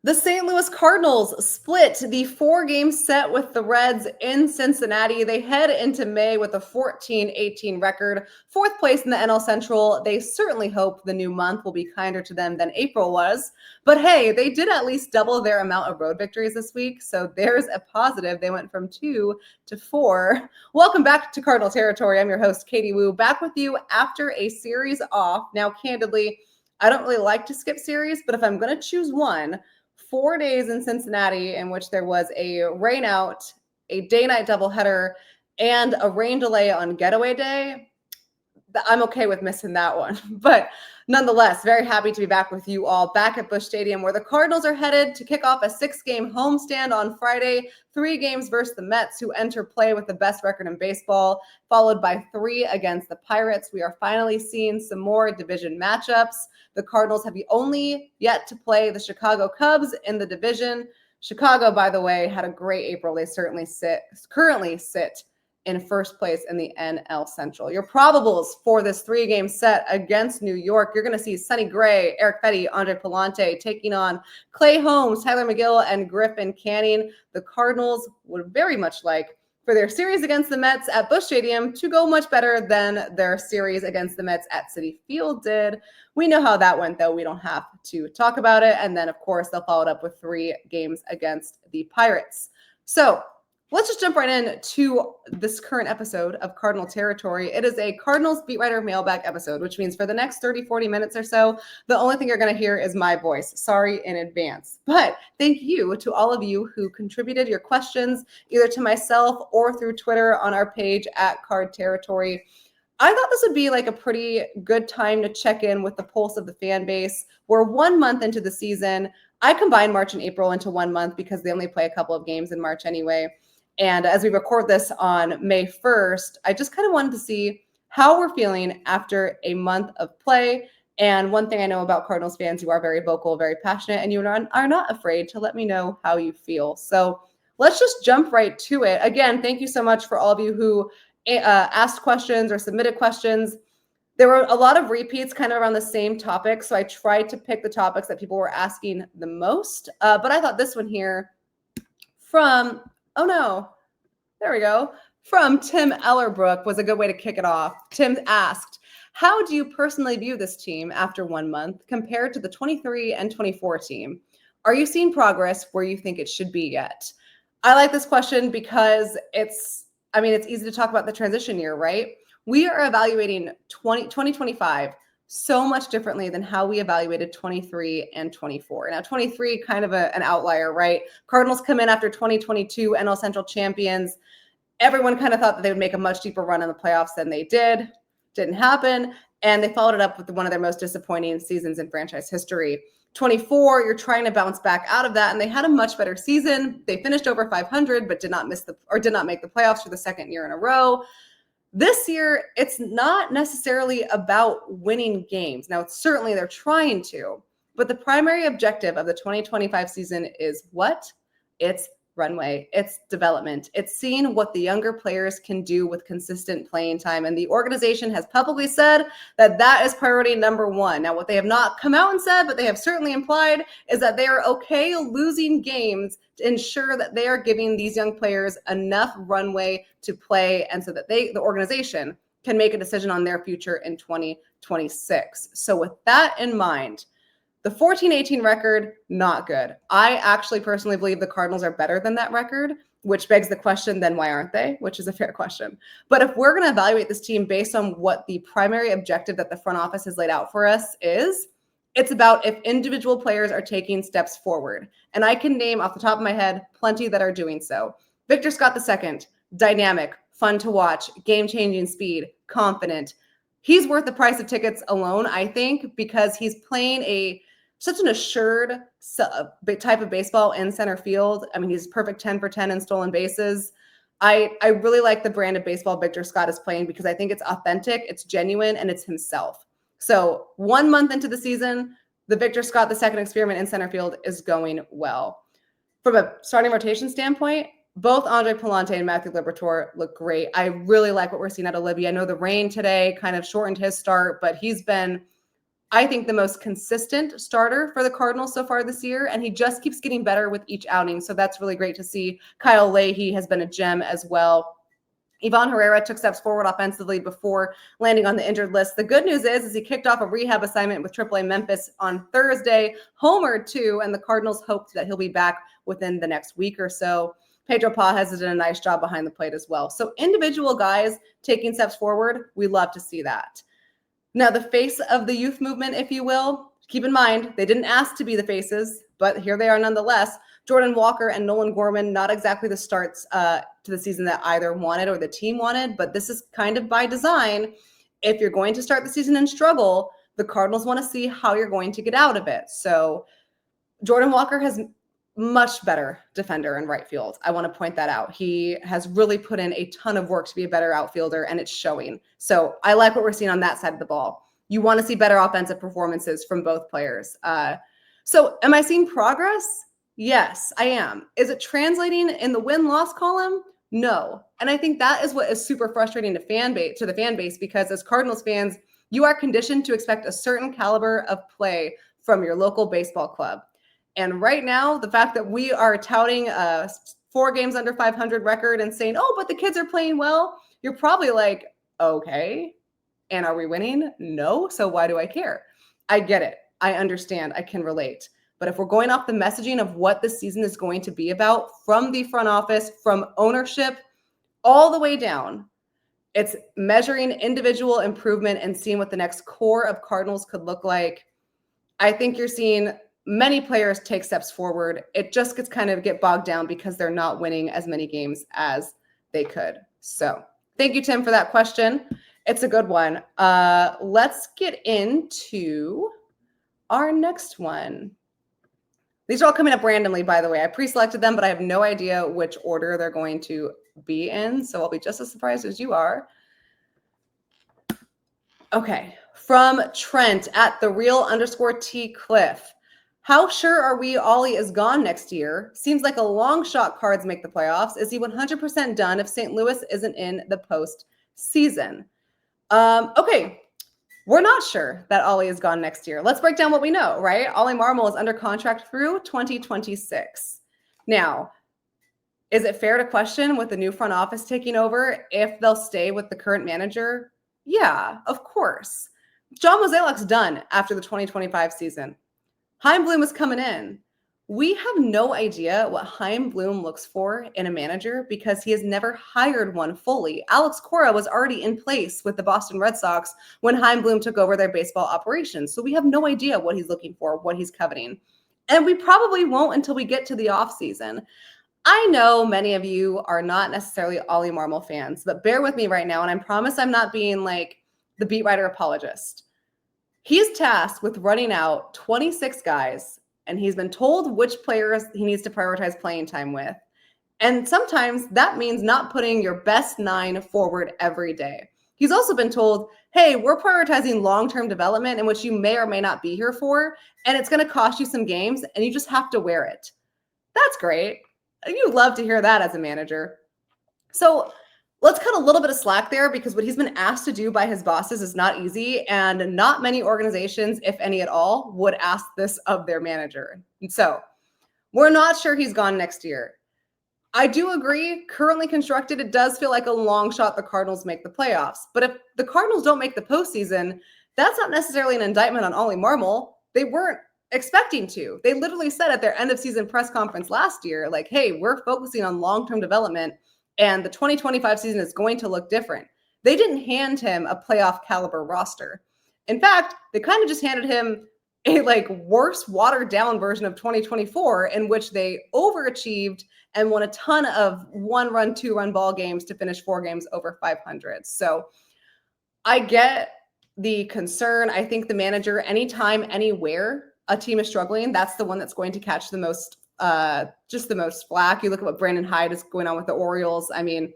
The St. Louis Cardinals split the 4-game set with the Reds in Cincinnati. They head into May with a 14-18 record, fourth place in the NL Central. They certainly hope the new month will be kinder to them than April was. But hey, they did at least double their amount of road victories this week, so there's a positive. They went from 2 to 4. Welcome back to Cardinal Territory. I'm your host, Katie Wu, back with you after a series off. Now, candidly, I don't really like to skip series, but if I'm going to choose one, 4 days in Cincinnati in which there was a rain out, a day-night doubleheader, and a rain delay on getaway day, I'm okay with missing that one. But nonetheless, very happy to be back with you all back at Busch Stadium, where the Cardinals are headed to kick off a 6-game homestand on Friday, 3 games versus the Mets, who enter play with the best record in baseball, followed by 3 against the Pirates. We are finally seeing some more division matchups. The Cardinals have only yet to play the Chicago Cubs in the division. Chicago, by the way, had a great April. They currently sit in first place in the NL Central. Your probables for this 3-game set against New York, you're going to see Sonny Gray, Eric Petty, Andre Pallante taking on Clay Holmes, Tyler McGill, and Griffin Canning. The Cardinals would very much like for their series against the Mets at Busch Stadium to go much better than their series against the Mets at Citi Field did. We know how that went, though. We don't have to talk about it. And then, of course, they'll follow it up with 3 games against the Pirates. So let's just jump right into this current episode of Cardinal Territory. It is a Cardinals beat writer mailbag episode, which means for the next 30, 40 minutes or so, the only thing you're going to hear is my voice. Sorry in advance. But thank you to all of you who contributed your questions either to myself or through Twitter on our page at Card Territory. I thought this would be like a pretty good time to check in with the pulse of the fan base. We're 1 month into the season. I combined March and April into 1 month because they only play a couple of games in March anyway. And as we record this on May 1st, I just kind of wanted to see how we're feeling after a month of play. And one thing I know about Cardinals fans, you are very vocal, very passionate, and you are not afraid to let me know how you feel. So let's just jump right to it. Again, thank you so much for all of you who asked questions or submitted questions. There were a lot of repeats kind of around the same topic. So I tried to pick the topics that people were asking the most. But I thought this one here from... Oh no, there we go. From Tim Ellerbrook was a good way to kick it off. Tim asked, how do you personally view this team after 1 month compared to the 23 and 24 team? Are you seeing progress where you think it should be yet? I like this question because it's easy to talk about the transition year, right? We are evaluating 2025 so much differently than how we evaluated 23 and 24. Now, 23, kind of an outlier, right? Cardinals come in after 2022 NL Central champions. Everyone kind of thought that they would make a much deeper run in the playoffs than they did. Didn't happen. And they followed it up with one of their most disappointing seasons in franchise history. 24, you're trying to bounce back out of that. And they had a much better season. They finished over 500, but did not make the playoffs for the second year in a row. This year, it's not necessarily about winning games. Now, certainly they're trying to, but the primary objective of the 2025 season is what? It's runway. It's development. It's seeing what the younger players can do with consistent playing time. And the organization has publicly said that that is priority number 1. Now, what they have not come out and said, but they have certainly implied, is that they are okay losing games to ensure that they are giving these young players enough runway to play and so that the organization can make a decision on their future in 2026. So with that in mind, the 14-18 record, not good. I actually personally believe the Cardinals are better than that record, which begs the question, then why aren't they? Which is a fair question. But if we're going to evaluate this team based on what the primary objective that the front office has laid out for us is, it's about if individual players are taking steps forward. And I can name off the top of my head plenty that are doing so. Victor Scott II, dynamic, fun to watch, game-changing speed, confident. He's worth the price of tickets alone, I think, because he's playing such an assured type of baseball in center field. I mean, he's perfect 10 for 10 in stolen bases. I really like the brand of baseball Victor Scott is playing because I think it's authentic, it's genuine, and it's himself. So 1 month into the season, the Victor Scott II experiment in center field is going well. From a starting rotation standpoint, both Andre Pallante and Matthew Liberatore look great. I really like what we're seeing out of Libby. I know the rain today kind of shortened his start, but he's been I think, the most consistent starter for the Cardinals so far this year, and he just keeps getting better with each outing. So that's really great to see. Kyle Leahy has been a gem as well. Ivan Herrera took steps forward offensively before landing on the injured list. The good news is he kicked off a rehab assignment with AAA Memphis on Thursday, homered too, and the Cardinals hoped that he'll be back within the next week or so. Pedro Paz has done a nice job behind the plate as well. So individual guys taking steps forward, we love to see that. Now, the face of the youth movement, if you will, keep in mind, they didn't ask to be the faces, but here they are nonetheless. Jordan Walker and Nolan Gorman, not exactly the starts to the season that either wanted or the team wanted, but this is kind of by design. If you're going to start the season and struggle, the Cardinals want to see how you're going to get out of it. So Jordan Walker has much better defender in right field. I want to point that out. He has really put in a ton of work to be a better outfielder, and it's showing. So I like what we're seeing on that side of the ball. You want to see better offensive performances from both players. So am I seeing progress? Yes, I am. Is it translating in the win-loss column? No. And I think that is what is super frustrating to the fan base, because as Cardinals fans, you are conditioned to expect a certain caliber of play from your local baseball club. And right now, the fact that we are touting a 4 games under 500 record and saying, oh, but the kids are playing well, you're probably like, okay, and are we winning? No. So why do I care? I get it. I understand. I can relate. But if we're going off the messaging of what this season is going to be about, from the front office, from ownership, all the way down, it's measuring individual improvement and seeing what the next core of Cardinals could look like. I think you're seeing many players take steps forward. It just get bogged down because they're not winning as many games as they could. So thank you, Tim, for that question. It's a good one. Let's get into our next one. These are all coming up randomly, by the way. I pre-selected them, but I have no idea which order they're going to be in. So I'll be just as surprised as you are. Okay. From Trent at @thereal_T Cliff. How sure are we Ollie is gone next year? Seems like a long shot Cards make the playoffs. Is he 100% done if St. Louis isn't in the postseason? Okay. We're not sure that Ollie is gone next year. Let's break down what we know, right? Ollie Marmol is under contract through 2026. Now, is it fair to question, with the new front office taking over, if they'll stay with the current manager? Yeah, of course. John Mozeliak's done after the 2025 season. Chaim Bloom is coming in. We have no idea what Chaim Bloom looks for in a manager because he has never hired one fully. Alex Cora was already in place with the Boston Red Sox when Chaim Bloom took over their baseball operations. So we have no idea what he's looking for, what he's coveting. And we probably won't until we get to the offseason. I know many of you are not necessarily Ollie Marmol fans, but bear with me right now. And I promise I'm not being like the beat writer apologist. He is tasked with running out 26 guys, and he's been told which players he needs to prioritize playing time with. And sometimes that means not putting your best 9 forward every day. He's also been told, hey, we're prioritizing long-term development in which you may or may not be here for, and it's going to cost you some games, and you just have to wear it. That's great. You love to hear that as a manager. So let's cut a little bit of slack there, because what he's been asked to do by his bosses is not easy, and not many organizations, if any at all, would ask this of their manager. And so we're not sure he's gone next year. I do agree, currently constructed, it does feel like a long shot the Cardinals make the playoffs. But if the Cardinals don't make the postseason, that's not necessarily an indictment on Ollie Marmol. They weren't expecting to. They literally said at their end of season press conference last year, like, hey, we're focusing on long-term development, and the 2025 season is going to look different. They didn't hand him a playoff caliber roster. In fact, they kind of just handed him a worse, watered down version of 2024, in which they overachieved and won a ton of 1-run, 2-run ball games to finish 4 games over 500. So I get the concern. I think the manager, anytime, anywhere a team is struggling, that's the one that's going to catch the most flack. You look at what Brandon Hyde is going on with the Orioles. I mean,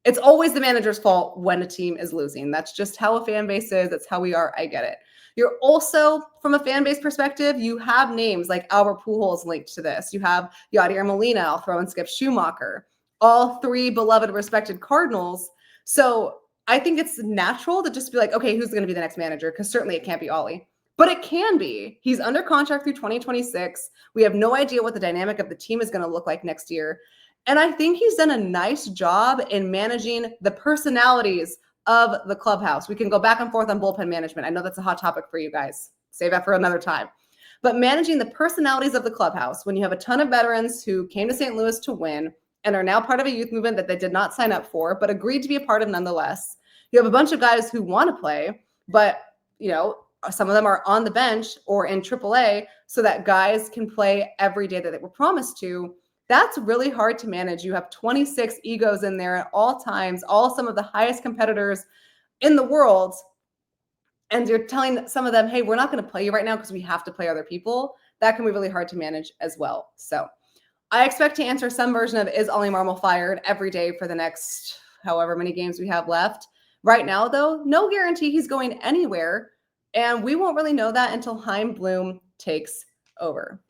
it's always the manager's fault when a team is losing. That's just how a fan base is. That's how we are. I get it. You're also, from a fan base perspective, you have names like Albert Pujols linked to this. You have Yadier Molina. I'll throw in Skip Schumacher. All 3 beloved, respected Cardinals. So I think it's natural to just be like, okay, who's going to be the next manager? Because certainly it can't be Ollie. but it can be. He's under contract through 2026. We have no idea what the dynamic of the team is going to look like next year. And I think he's done a nice job in managing the personalities of the clubhouse. We can go back and forth on bullpen management. I know that's a hot topic for you guys. Save that for another time. But managing the personalities of the clubhouse, when you have a ton of veterans who came to St. Louis to win and are now part of a youth movement that they did not sign up for, but agreed to be a part of nonetheless. You have a bunch of guys who want to play, but some of them are on the bench or in AAA so that guys can play every day that they were promised to. That's really hard to manage. You have 26 egos in there at all times, all some of the highest competitors in the world. And you're telling some of them, hey, we're not going to play you right now because we have to play other people. That can be really hard to manage as well. So I expect to answer some version of is Ollie Marmol fired every day for the next however many games we have left. Right now, though, no guarantee he's going anywhere. And we won't really know that until Chaim Bloom takes over.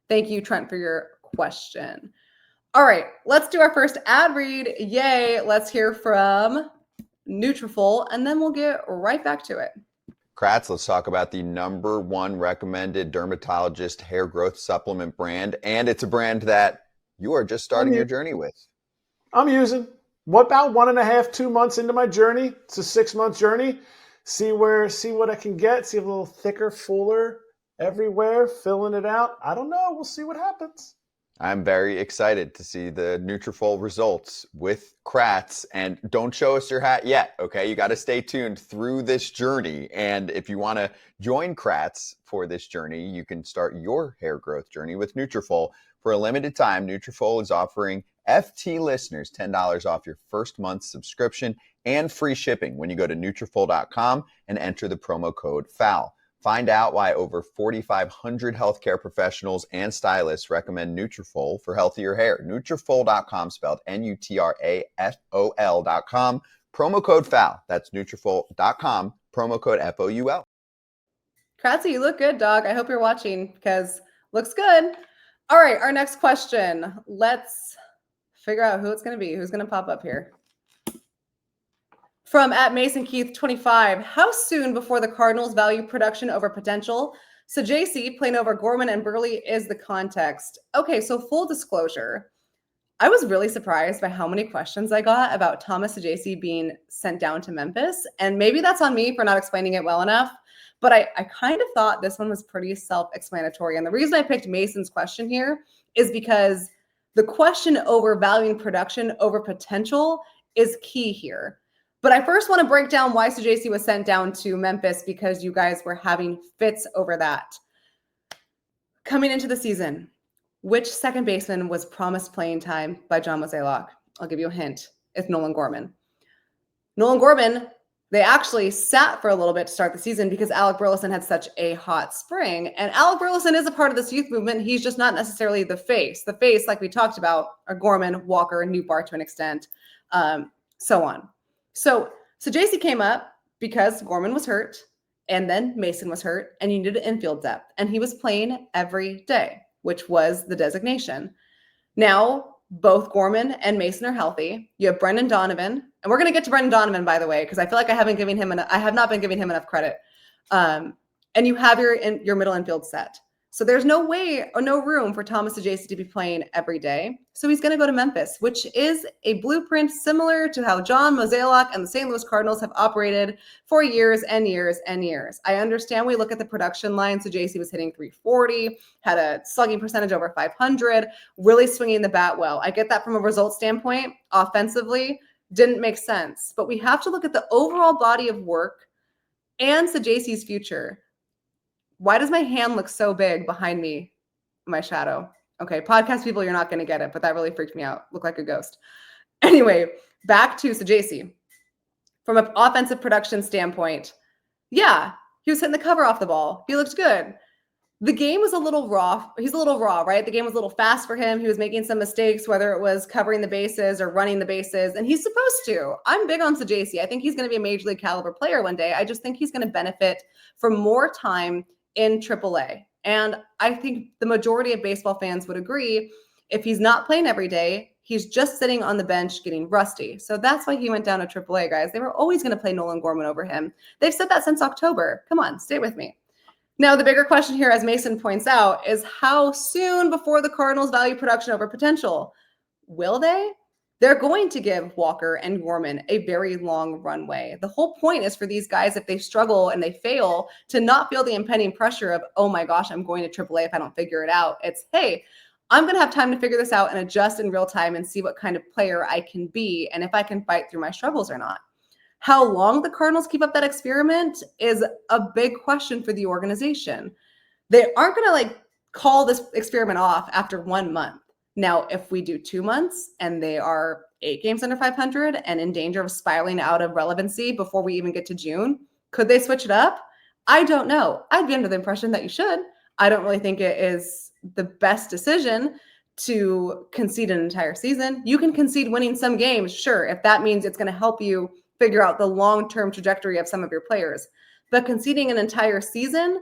Thank you, Trent, for your question. All right, let's do our first ad read. Yay. Let's hear from Nutrafol, and then we'll get right back to it. Kratz, let's talk about the #1 recommended dermatologist hair growth supplement brand. And it's a brand that you are just starting your journey with. I'm using. What about 1.5, 2 months into my journey? It's a 6-month journey. See what I can get. See a little thicker, fuller everywhere, filling it out. I don't know. We'll see what happens. I'm very excited to see the Nutrafol results with Kratz. And don't show us your hat yet, okay? You got to stay tuned through this journey. And if you want to join Kratz for this journey, you can start your hair growth journey with Nutrafol. For a limited time, Nutrafol is offering FT listeners $10 off your first month's subscription and free shipping when you go to Nutrafol.com and enter the promo code FOUL. Find out why over 4,500 healthcare professionals and stylists recommend Nutrafol for healthier hair. Nutrafol.com, spelled Nutrafol.com, promo code FOUL. That's Nutrafol.com, promo code FOUL. Kratzy, you look good, dog. I hope you're watching because looks good. All right, our next question. Let's figure out who it's going to be. Who's going to pop up here? From @MasonKeith25, how soon before the Cardinals value production over potential? So JC, playing over Gorman and Burley is the context. Okay, so full disclosure, I was really surprised by how many questions I got about Thomas Saggese being sent down to Memphis. And maybe that's on me for not explaining it well enough. But I kind of thought this one was pretty self-explanatory. And the reason I picked Mason's question here is because the question over valuing production over potential is key here. But I first want to break down why Saggese was sent down to Memphis because you guys were having fits over that. Coming into the season, which second baseman was promised playing time by John Mozeliak? I'll give you a hint. It's Nolan Gorman. Nolan Gorman, they actually sat for a little bit to start the season because Alec Burleson had such a hot spring. And Alec Burleson is a part of this youth movement. He's just not necessarily the face. The face, like we talked about, are Gorman, Walker, Newbar to an extent, so on. So Saggese came up because Gorman was hurt and then Mason was hurt and you needed infield depth. And he was playing every day, which was the designation. Now, both Gorman and Mason are healthy. You have Brendan Donovan, and we're going to get to Brendan Donovan, by the way, because I feel like I have not been giving him enough credit. And you have your middle infield set. So there's no way or no room for Thomas Saggese to be playing every day. So he's going to go to Memphis, which is a blueprint similar to how John Mozeliak and the St. Louis Cardinals have operated for years and years and years. I understand we look at the production line. Saggese was hitting 340, had a slugging percentage over 500, really swinging the bat well. I get that from a result standpoint. Offensively, didn't make sense. But we have to look at the overall body of work and Saggese's future. Why does my hand look so big behind me, my shadow? Okay, podcast people, you're not going to get it, but that really freaked me out. Looked like a ghost. Anyway, back to Saggese. From an offensive production standpoint, yeah, he was hitting the cover off the ball. He looked good. The game was a little raw. He's a little raw, right? The game was a little fast for him. He was making some mistakes, whether it was covering the bases or running the bases, and he's supposed to. I'm big on Saggese. I think he's going to be a major league caliber player one day. I just think he's going to benefit from more time in AAA. And I think the majority of baseball fans would agree if he's not playing every day, he's just sitting on the bench getting rusty. So that's why he went down to AAA, guys. They were always going to play Nolan Gorman over him. They've said that since October. Come on, stay with me. Now, the bigger question here, as Mason points out, is how soon before the Cardinals value production over potential? Will they? They're going to give Walker and Gorman a very long runway. The whole point is for these guys, if they struggle and they fail, to not feel the impending pressure of, oh my gosh, I'm going to AAA if I don't figure it out. It's, hey, I'm going to have time to figure this out and adjust in real time and see what kind of player I can be and if I can fight through my struggles or not. How long the Cardinals keep up that experiment is a big question for the organization. They aren't going to call this experiment off after 1 month. Now, if we do 2 months and they are 8 games under 500 and in danger of spiraling out of relevancy before we even get to June, could they switch it up? I don't know. I'd be under the impression that you should. I don't really think it is the best decision to concede an entire season. You can concede winning some games, sure, if that means it's going to help you figure out the long-term trajectory of some of your players. But conceding an entire season,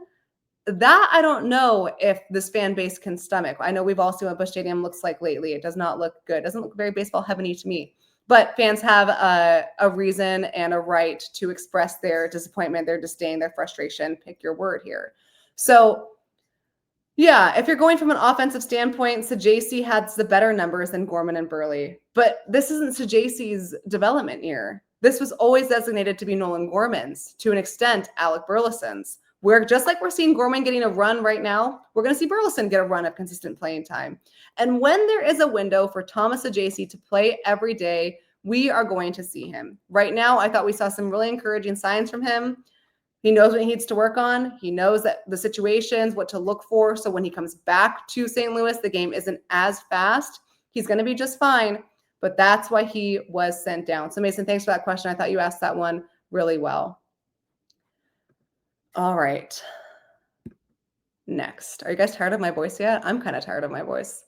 that I don't know if this fan base can stomach. I know we've all seen what Busch Stadium looks like lately. It does not look good. It doesn't look very baseball heavy to me. But fans have a reason and a right to express their disappointment, their disdain, their frustration. Pick your word here. So, yeah, if you're going from an offensive standpoint, Sajaci has the better numbers than Gorman and Burley. But this isn't Sajaci's development year. This was always designated to be Nolan Gorman's, to an extent, Alec Burleson's. We're just like we're seeing Gorman getting a run right now, we're going to see Burleson get a run of consistent playing time. And when there is a window for Thomas Sajaci to play every day, we are going to see him. Right now, I thought we saw some really encouraging signs from him. He knows what he needs to work on. He knows that the situations, what to look for. So when he comes back to St. Louis, the game isn't as fast. He's going to be just fine. But that's why he was sent down. So Mason, thanks for that question. I thought you asked that one really well. All right. Next. Are you guys tired of my voice yet? I'm kind of tired of my voice.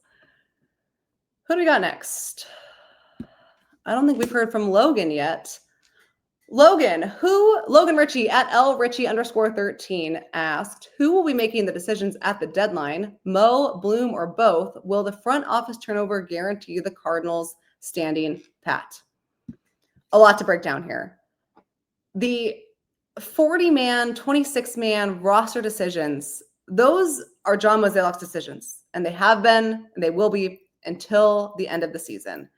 Who do we got next? I don't think we've heard from Logan yet. Logan Ritchie at @LRitchie_13 asked, who will be making the decisions at the deadline? Mo, Bloom, or both? Will the front office turnover guarantee the Cardinals standing pat? A lot to break down here. The 40-man, 26-man roster decisions, those are John Mozeliak's decisions, and they have been, and they will be until the end of the season.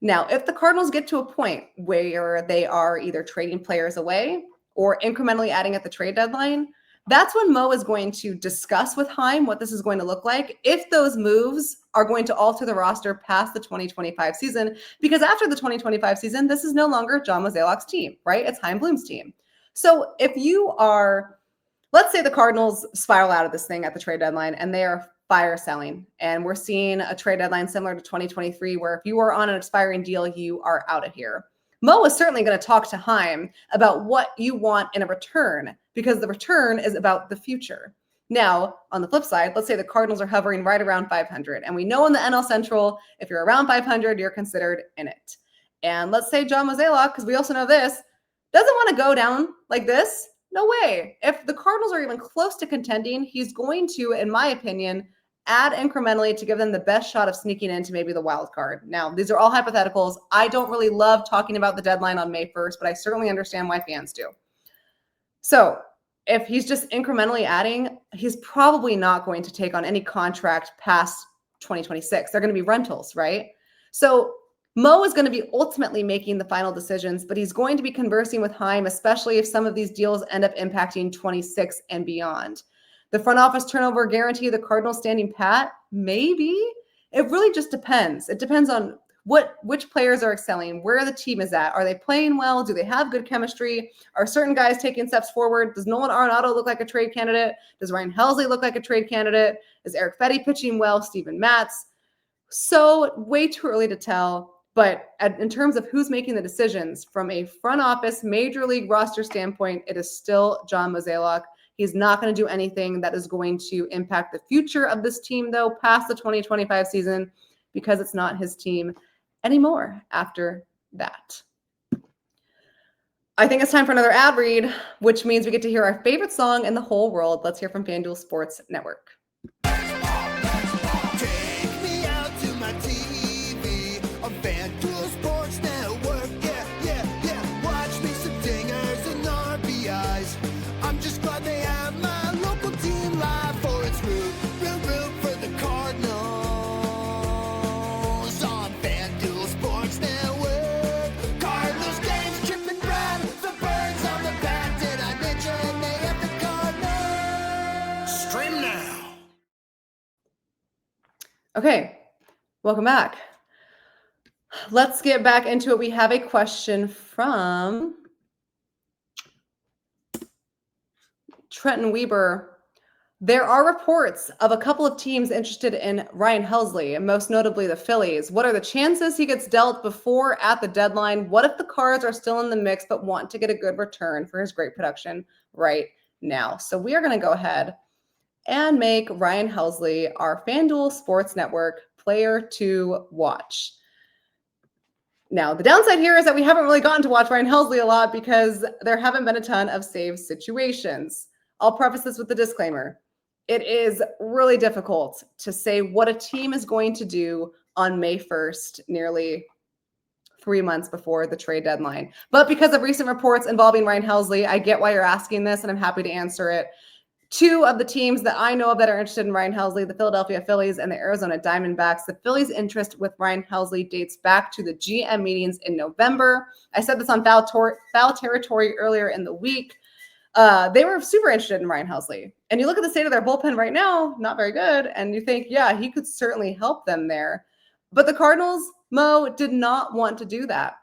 Now, if the Cardinals get to a point where they are either trading players away or incrementally adding at the trade deadline, that's when Mo is going to discuss with Chaim what this is going to look like, if those moves are going to alter the roster past the 2025 season, because after the 2025 season, this is no longer John Mozeliak's team, right? It's Chaim Bloom's team. So if you are, let's say the Cardinals spiral out of this thing at the trade deadline and they are fire selling, and we're seeing a trade deadline similar to 2023, where if you are on an expiring deal, you are out of here. Mo is certainly going to talk to Chaim about what you want in a return, because the return is about the future. Now, on the flip side, let's say the Cardinals are hovering right around 500, and we know in the NL Central, if you're around 500, you're considered in it. And let's say John Mozeliak, because we also know this, doesn't want to go down like this. No way. If the Cardinals are even close to contending, he's going to, in my opinion, add incrementally to give them the best shot of sneaking into maybe the wild card. Now, these are all hypotheticals. I don't really love talking about the deadline on May 1st, but I certainly understand why fans do. So if he's just incrementally adding, he's probably not going to take on any contract past 2026. They're going to be rentals, right? So Mo is going to be ultimately making the final decisions, but he's going to be conversing with Chaim, especially if some of these deals end up impacting 26 and beyond. The front office turnover guarantee the Cardinals standing pat? Maybe. It really just depends. It depends on which players are excelling, where the team is at. Are they playing well? Do they have good chemistry? Are certain guys taking steps forward? Does Nolan Arenado look like a trade candidate? Does Ryan Helsley look like a trade candidate? Is Eric Fetty pitching well? Steven Matz? So way too early to tell. But in terms of who's making the decisions from a front office major league roster standpoint, it is still John Mozeliak. He's not going to do anything that is going to impact the future of this team, though, past the 2025 season, because it's not his team anymore after that. I think it's time for another ad read, which means we get to hear our favorite song in the whole world. Let's hear from FanDuel Sports Network. I'm just glad they have my local team. Okay, welcome back. Let's get back into it. We have a question from Trenton Weber. There are reports of a couple of teams interested in Ryan Helsley, and most notably the Phillies. What are the chances he gets dealt before at the deadline? What if the Cards are still in the mix but want to get a good return for his great production right now? So we are going to go ahead and make Ryan Helsley our FanDuel Sports Network player to watch. Now, the downside here is that we haven't really gotten to watch Ryan Helsley a lot because there haven't been a ton of save situations. I'll preface this with the disclaimer. It is really difficult to say what a team is going to do on May 1st, nearly 3 months before the trade deadline. But because of recent reports involving Ryan Helsley, I get why you're asking this, and I'm happy to answer it. Two of the teams that I know of that are interested in Ryan Helsley, the Philadelphia Phillies and the Arizona Diamondbacks. The Phillies' interest with Ryan Helsley dates back to the GM meetings in November. I said this on Foul Territory earlier in the week. They were super interested in Ryan Helsley. And you look at the state of their bullpen right now, not very good. And you think, yeah, he could certainly help them there. But the Cardinals, Mo, did not want to do that.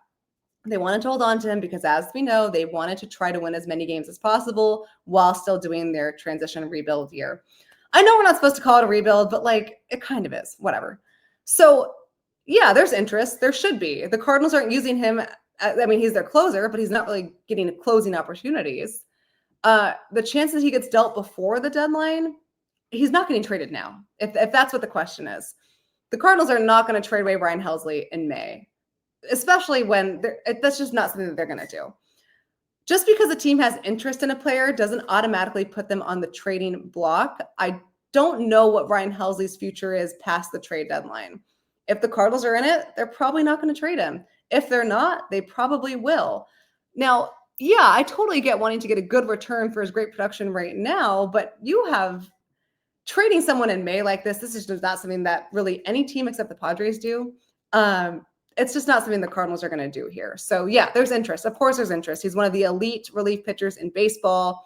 They wanted to hold on to him because, as we know, they wanted to try to win as many games as possible while still doing their transition rebuild year. I know we're not supposed to call it a rebuild, but like it kind of is, whatever. So yeah, there's interest. There should be. The Cardinals aren't using him. I mean, he's their closer, but he's not really getting closing opportunities. The chances he gets dealt before the deadline, he's not getting traded now. If that's what the question is, the Cardinals are not going to trade away Ryan Helsley in May. Especially when that's just not something that they're going to do. Just because a team has interest in a player doesn't automatically put them on the trading block. I don't know what Ryan Helsley's future is past the trade deadline. If the Cardinals are in it, they're probably not going to trade him. If they're not, they probably will. Now, yeah, I totally get wanting to get a good return for his great production right now, but you have trading someone in May like this. This is just not something that really any team except the Padres do. It's just not something the Cardinals are going to do here. So yeah, there's interest. Of course there's interest. He's one of the elite relief pitchers in baseball.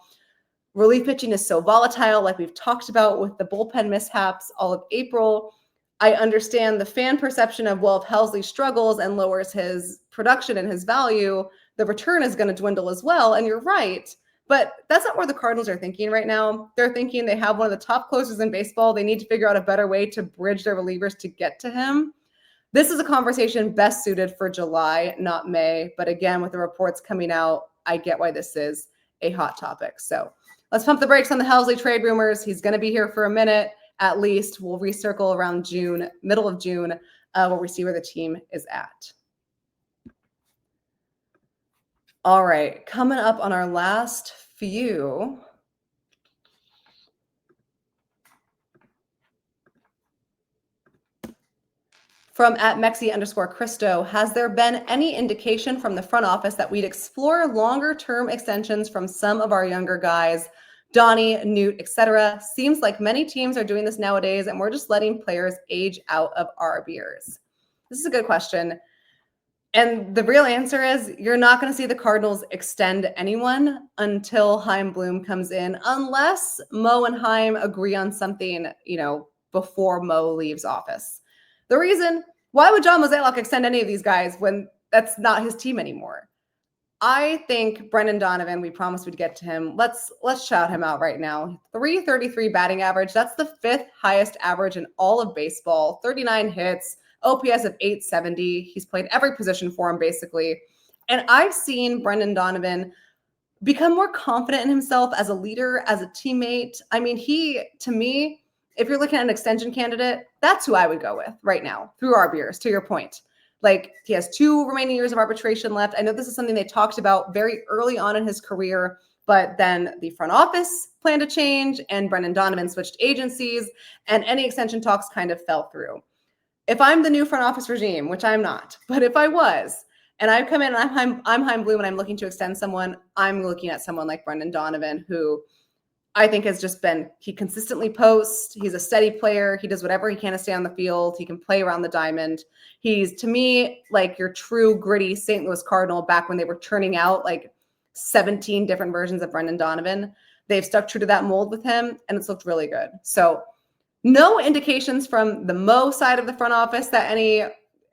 Relief pitching is so volatile, like we've talked about with the bullpen mishaps all of April. I understand the fan perception of, well, if Helsley struggles and lowers his production and his value, the return is going to dwindle as well. And you're right. But that's not where the Cardinals are thinking right now. They're thinking they have one of the top closers in baseball. They need to figure out a better way to bridge their relievers to get to him. This is a conversation best suited for July, not May. But again, with the reports coming out, I get why this is a hot topic. So let's pump the brakes on the Helsley trade rumors. He's going to be here for a minute at least. We'll recircle around June, middle of June, where we see where the team is at. All right, coming up on our last few. From @Mexi_Christo, has there been any indication from the front office that we'd explore longer-term extensions from some of our younger guys, Donnie, Newt, etc.? Seems like many teams are doing this nowadays, and we're just letting players age out of our beers. This is a good question. And the real answer is you're not going to see the Cardinals extend anyone until Chaim Bloom comes in, unless Mo and Chaim agree on something, before Mo leaves office. The reason, why would John Mozeliak extend any of these guys when that's not his team anymore? I think Brendan Donovan, we promised we'd get to him. Let's shout him out right now. 333 batting average. That's the 5th highest average in all of baseball. 39 hits, OPS of 870. He's played every position for him, basically. And I've seen Brendan Donovan become more confident in himself as a leader, as a teammate. I mean, to me, if you're looking at an extension candidate, that's who I would go with right now through our beers, to your point. Like, he has 2 remaining years of arbitration left. I know this is something they talked about very early on in his career, but then the front office planned to change and Brendan Donovan switched agencies and any extension talks kind of fell through. If I'm the new front office regime, which I'm not, but if I was, and I come in and I'm Chaim Bloom and I'm looking to extend someone, I'm looking at someone like Brendan Donovan, who I think has just been, he consistently posts. He's a steady player. He does whatever he can to stay on the field. He can play around the diamond. He's, to me, like your true gritty St. Louis Cardinal back when they were churning out like 17 different versions of Brendan Donovan. They've stuck true to that mold with him, and it's looked really good. So No indications from the Mo side of the front office that any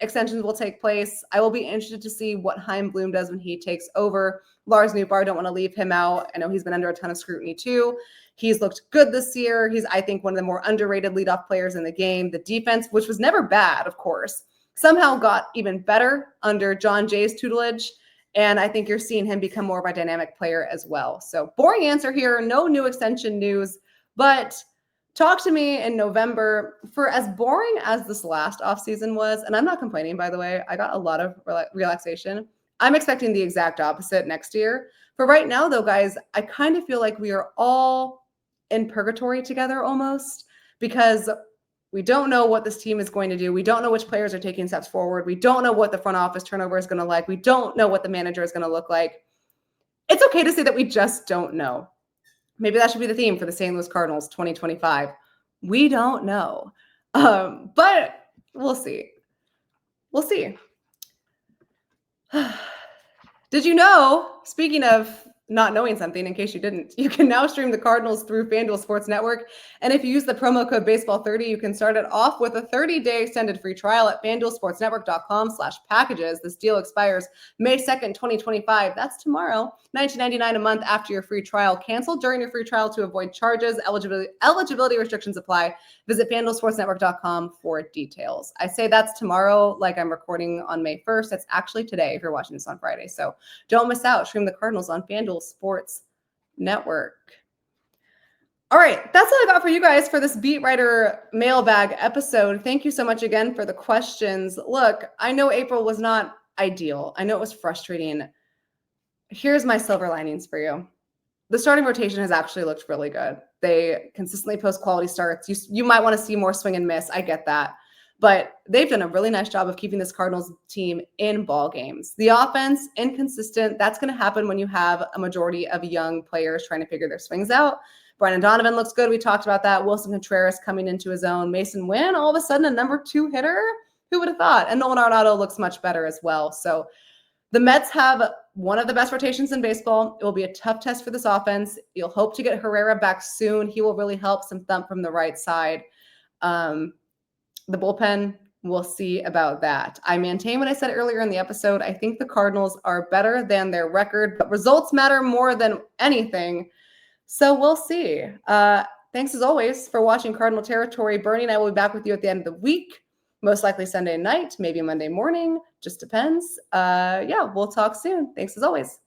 extensions will take place. I will be interested to see what Chaim Bloom does when he takes over. Lars Nootbaar, don't want to leave him out. I know he's been under a ton of scrutiny too. He's looked good this year. He's, I think, one of the more underrated leadoff players in the game. The defense, which was never bad, of course, somehow got even better under John Jay's tutelage. And I think you're seeing him become more of a dynamic player as well. So boring answer here. No new extension news, but talk to me in November. For as boring as this last offseason was, and I'm not complaining, by the way, I got a lot of relaxation. I'm expecting the exact opposite next year. For right now, though, guys, I kind of feel like we are all in purgatory together almost, because we don't know what this team is going to do. We don't know which players are taking steps forward. We don't know what the front office turnover is going to like. We don't know what the manager is going to look like. It's okay to say that we just don't know. Maybe that should be the theme for the St. Louis Cardinals 2025. We don't know. But we'll see. We'll see. Did you know, speaking of not knowing something, in case you didn't, you can now stream the Cardinals through FanDuel Sports Network. And if you use the promo code baseball30, you can start it off with a 30-day extended free trial at FanDuelSportsNetwork.com/packages. This deal expires May 2nd, 2025. That's tomorrow. $19.99 a month after your free trial. Cancel during your free trial to avoid charges. Eligibility restrictions apply. Visit FanDuelSportsNetwork.com for details. I say that's tomorrow, like I'm recording on May 1st. It's actually today if you're watching this on Friday. So don't miss out. Stream the Cardinals on FanDuel Sports Network. All right, that's all I got for you guys for this Beat Writer mailbag episode. Thank you so much again for the questions. Look, I know April was not ideal. I know it was frustrating. Here's my silver linings for you. The starting rotation has actually looked really good. They consistently post quality starts. You might want to see more swing and miss. I get that. But they've done a really nice job of keeping this Cardinals team in ball games. The offense, inconsistent. That's going to happen when you have a majority of young players trying to figure their swings out. Brandon Donovan looks good. We talked about that. Wilson Contreras coming into his own. Mason Wynn, all of a sudden, a number 2 hitter. Who would have thought? And Nolan Arenado looks much better as well. So the Mets have one of the best rotations in baseball. It will be a tough test for this offense. You'll hope to get Herrera back soon. He will really help some thump from the right side. The bullpen, we'll see about that. I maintain what I said earlier in the episode. I think the Cardinals are better than their record, but results matter more than anything. So we'll see. Thanks as always for watching Cardinal Territory. Bernie and I will be back with you at the end of the week, most likely Sunday night, maybe Monday morning, just depends. Yeah, we'll talk soon. Thanks as always.